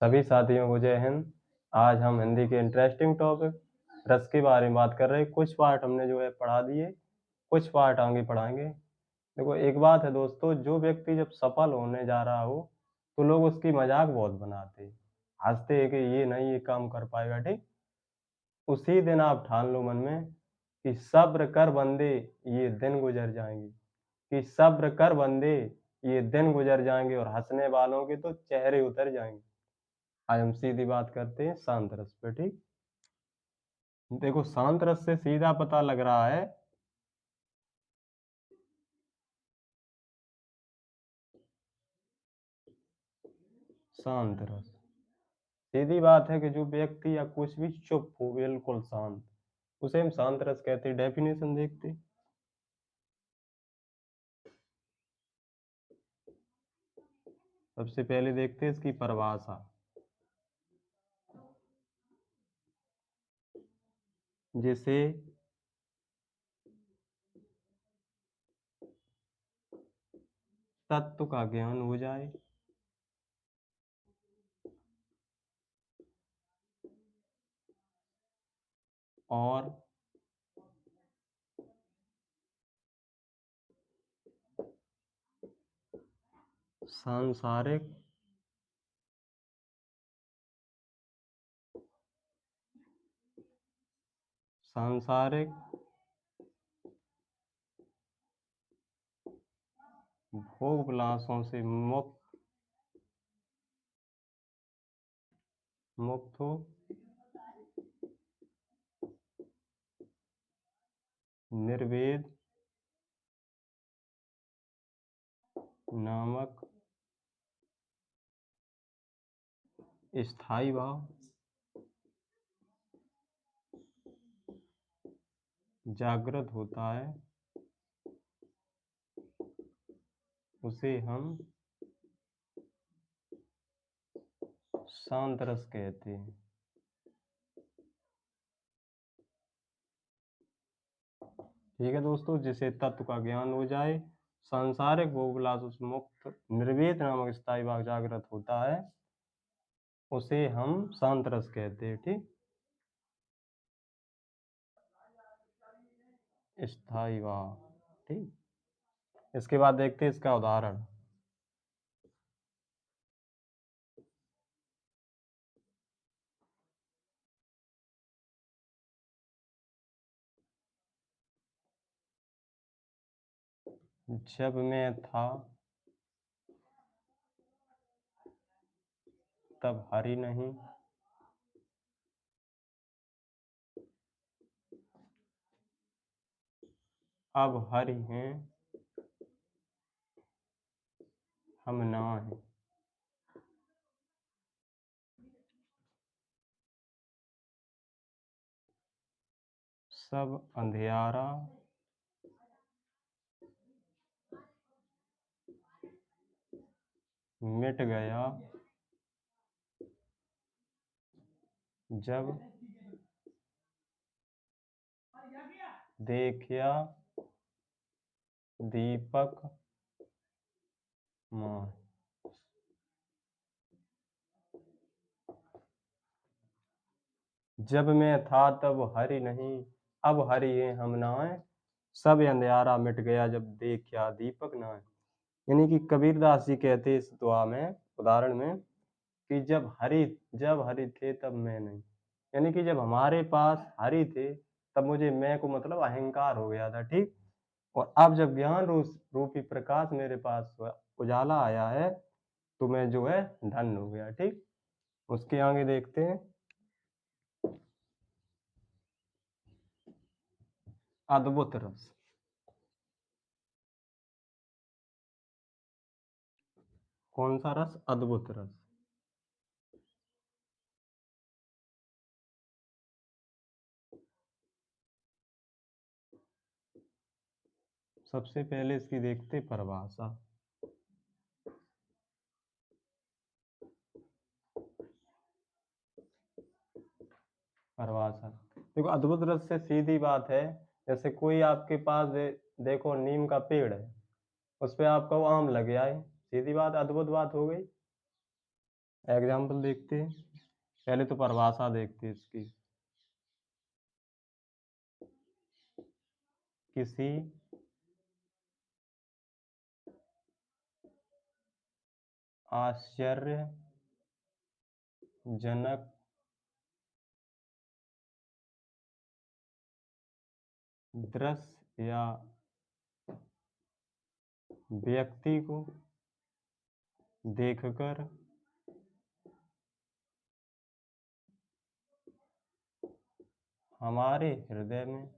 सभी साथियों को जय हिंद। आज हम हिंदी के इंटरेस्टिंग टॉपिक रस के बारे में बात कर रहे हैं। कुछ पार्ट हमने जो है पढ़ा दिए, कुछ पार्ट आगे पढ़ाएंगे। देखो, एक बात है दोस्तों, जो व्यक्ति जब सफल होने जा रहा हो तो लोग उसकी मजाक बहुत बनाते हैं, हंसते हैं कि ये नहीं ये काम कर पाएगा। ठीक, उसी दिन आप ठान लो मन में कि सब्र कर बंदे, ये दिन गुजर जाएंगे। कि सब्र कर बंदे, ये दिन गुजर जाएंगे और हंसने वालों के तो चेहरे उतर जाएंगे। आज हम सीधी बात करते हैं शांत रस पे। ठीक, देखो, शांत रस से सीधा पता लग रहा है शांत रस। सीधी बात है कि जो व्यक्ति या कुछ भी चुप हो, बिल्कुल शांत, उसे हम शांत रस कहते हैं। डेफिनेशन देखते हैं। सबसे पहले देखते हैं इसकी परिभाषा। जिसे तत्व का ज्ञान हो जाए, और सांसारिक सांसारिक भोग विलासों से मुक्त हो, निर्वेद नामक स्थायी भाव जागृत होता है, उसे हम शांत रस कहते हैं। ठीक है दोस्तों, जिसे तत्व का ज्ञान हो जाए, सांसारिक भोग विलासों से मुक्त, निर्वेद नामक स्थायी भाव जागृत होता है, उसे हम शांत रस कहते हैं। ठीक, स्थायी भाव। ठीक, इसके बाद देखते हैं इसका उदाहरण। जब मैं था तब हरि नहीं, अब हरि हैं हम ना हैं। सब अंधियारा मिट गया जब देखिया दीपक मां। जब मैं था तब हरि नहीं, अब हरि है हम ना हैं। सब अंधियारा मिट गया जब देखिया दीपक ना है। यानी कि कबीरदास जी कहते इस दुआ में, उदाहरण में, कि जब हरि थे तब मैं नहीं। यानी कि जब हमारे पास हरि थे तब मुझे मैं को मतलब अहंकार हो गया था। ठीक, और अब जब ज्ञान रूपी प्रकाश मेरे पास उजाला आया है तो मैं जो है धन्य हो गया। ठीक, उसके आगे देखते हैं अद्भुत रस। कौन सा रस? अद्भुत रस। सबसे पहले इसकी देखते परिभाषा। परिभाषा देखो, अद्भुत रस से सीधी बात है, जैसे कोई आपके पास देखो नीम का पेड़ है, उस पे आपका वो आम लग आए, सीधी बात, अद्भुत बात हो गई। एग्जाम्पल देखते हैं। पहले तो परिभाषा देखते हैं इसकी। किसी आश्चर्यजनक दृश्य या व्यक्ति को देखकर हमारे हृदय में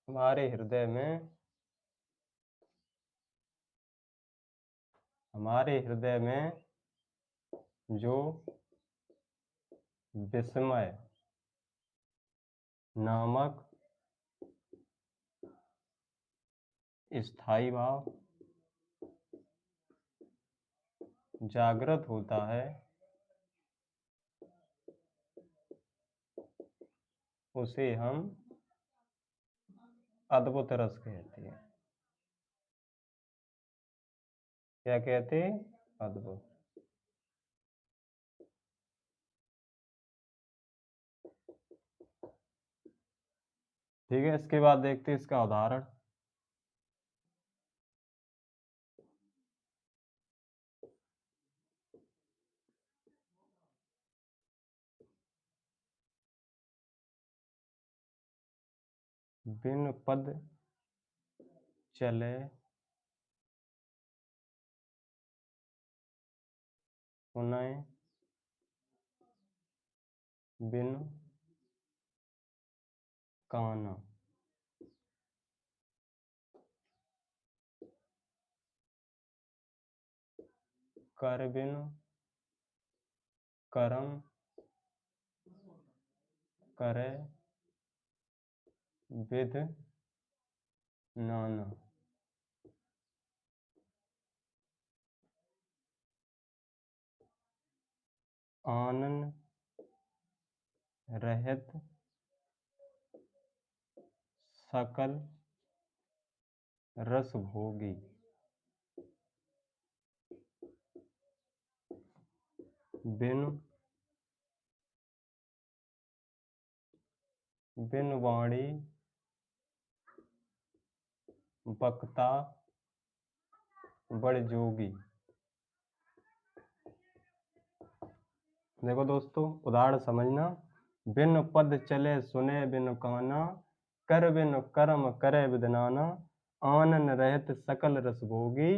हमारे हृदय में हमारे हृदय में जो विस्मय नामक स्थायी भाव जागृत होता है उसे हम अद्भुत रस कहते हैं। क्या कहते हैं? अद्भुत। ठीक है, इसके बाद देखते हैं इसका उदाहरण। बिन पद चले सुनाए बिन काना कर बिन करम करे विध नाना। आनन रहित सकल रस भोगी। बिन बिन वाणी बक्ता बड़ जोगी। देखो दोस्तों, उदाहरण समझना। बिन पद चले सुने बिन काना कर बिन कर्म करे विध नाना। आनन रहित सकल रस भोगी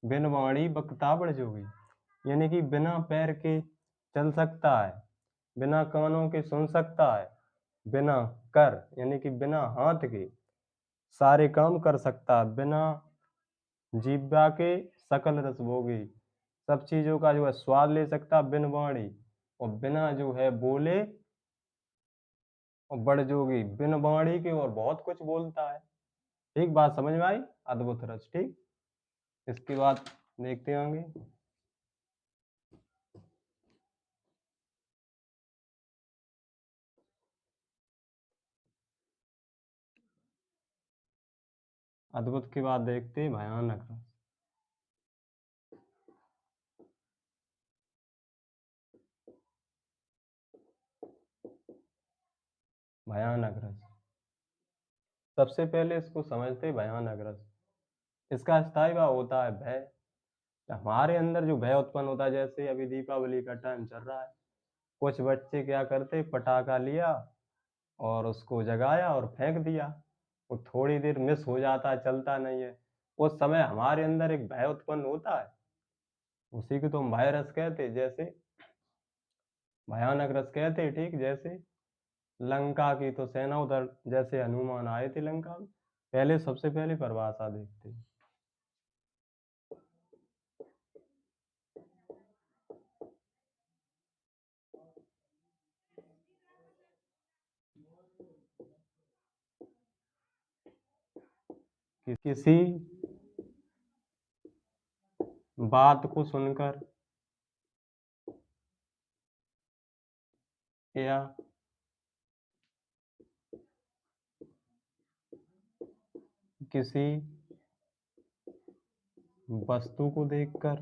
बिन वाणी बक्ता बड़ जोगी। यानी कि बिना पैर के चल सकता है, बिना कानों के सुन सकता है, बिना कर यानी कि बिना हाथ के सारे काम कर सकता है, बिना जीवा के सकल रस भोगी सब चीजों का जो है स्वाद ले सकता, बिन वाणी और बिना जो है बोले, और बड़ जोगी बिन वाणी के और बहुत कुछ बोलता है। ठीक, बात समझ में आई? अद्भुत रस। ठीक, इसके बाद देखते होंगे। अद्भुत के बाद देखते भयानक रस। भयानक रस, सबसे पहले इसको समझते भयानक रस। इसका स्थायी भाव होता है भय। हमारे अंदर जो भय उत्पन्न होता है, जैसे अभी दीपावली का टाइम चल रहा है, कुछ बच्चे क्या करते, पटाखा लिया और उसको जगाया और फेंक दिया। वो थोड़ी देर मिस हो जाता है, चलता नहीं है। उस समय हमारे अंदर एक भय उत्पन्न होता है, उसी को तो हम भय रस कहते। जैसे भयानक रस कहते। ठीक, जैसे लंका की तो सेना उधर, जैसे हनुमान आए थे लंका में। पहले सबसे पहले परिभाषा देखते। किसी बात को सुनकर या किसी वस्तु को देखकर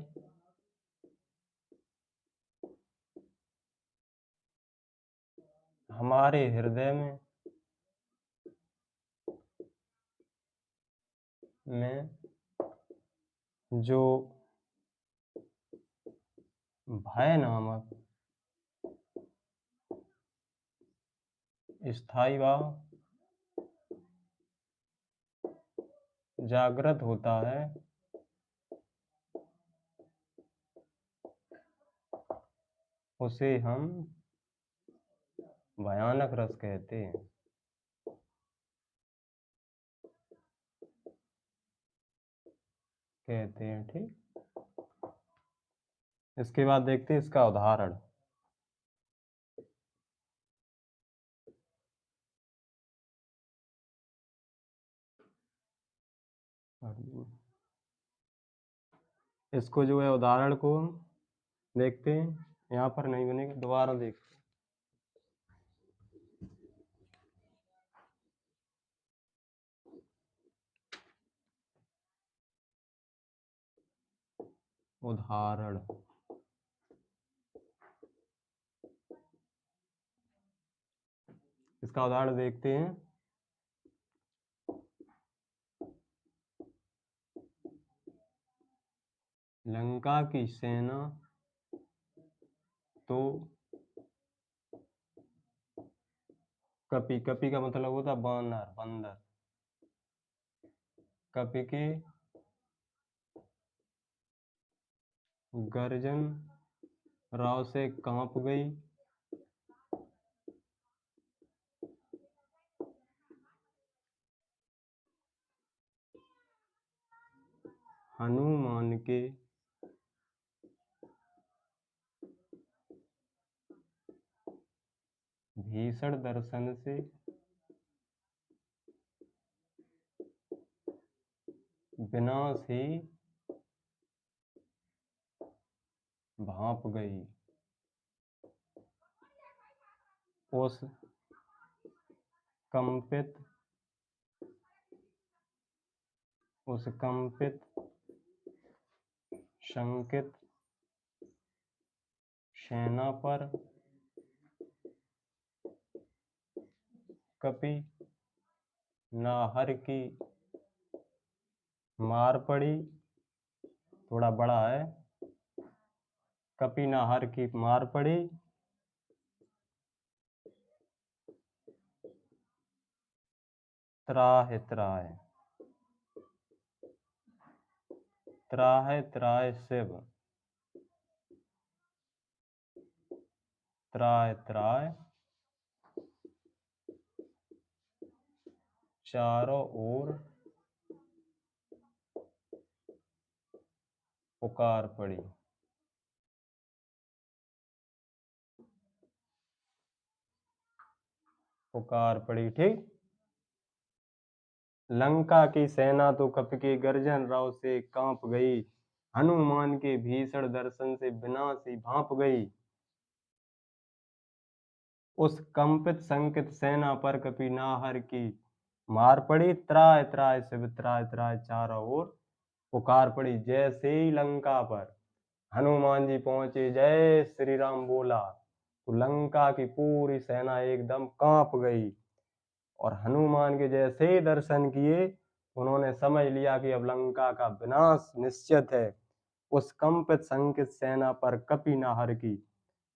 हमारे हृदय में जो भय नामक स्थायी भाव जागृत होता है, उसे हम भयानक रस कहते हैं। ठीक। इसके बाद देखते हैं इसका उदाहरण। इसको जो है उदाहरण को देखते हैं, यहाँ पर नहीं बनेगा, दोबारा देखते हैं। उदाहरण, इसका उदाहरण देखते हैं। लंका की सेना तो कपी, कपी का मतलब होता बानर, बंदर। कपी के गर्जन राव से कांप गई, हनुमान के भीषण दर्शन से विनाश ही भाप गई। उस कंपित शंकित सेना पर कपि नाहर की मार पड़ी। थोड़ा बड़ा है। कपि नाहर की मार पड़ी, त्राहि त्राहि, त्राहि त्राहि शिव, त्राहि त्राहि चारों ओर पुकार पड़ी। पुकार पड़ी। ठीक। लंका की सेना तो कपि के गर्जन राव से कांप गई, हनुमान के भीषण दर्शन से विनाश ही भाप गई। उस कंपित संकित सेना पर कपि नाहर की मार पड़ी, त्राहि त्राहि शिव, त्राहि त्राहि चारों ओर पुकार पड़ी। जैसे ही लंका पर हनुमान जी पहुंचे, जय श्री राम बोला, तो लंका की पूरी सेना एकदम कांप गई। और हनुमान के जैसे ही दर्शन किए, उन्होंने समझ लिया कि अब लंका का विनाश निश्चित है। उस कंपित संकित सेना पर कपि नाहर की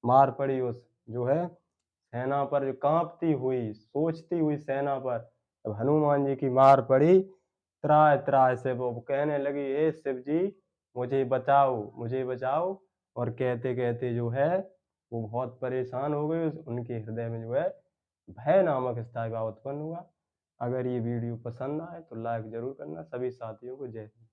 मार पड़ी। उस जो है सेना पर, जो कांपती हुई सोचती हुई सेना पर अब हनुमान जी की मार पड़ी। त्राहि त्राहि से वो कहने लगी, हे शिव जी मुझे बचाओ, मुझे बचाओ। और कहते कहते जो है वो बहुत परेशान हो गई। उनके हृदय में जो है भय नामक स्थायी भाव उत्पन्न हुआ। अगर ये वीडियो पसंद आए तो लाइक जरूर करना। सभी साथियों को जय हिंद।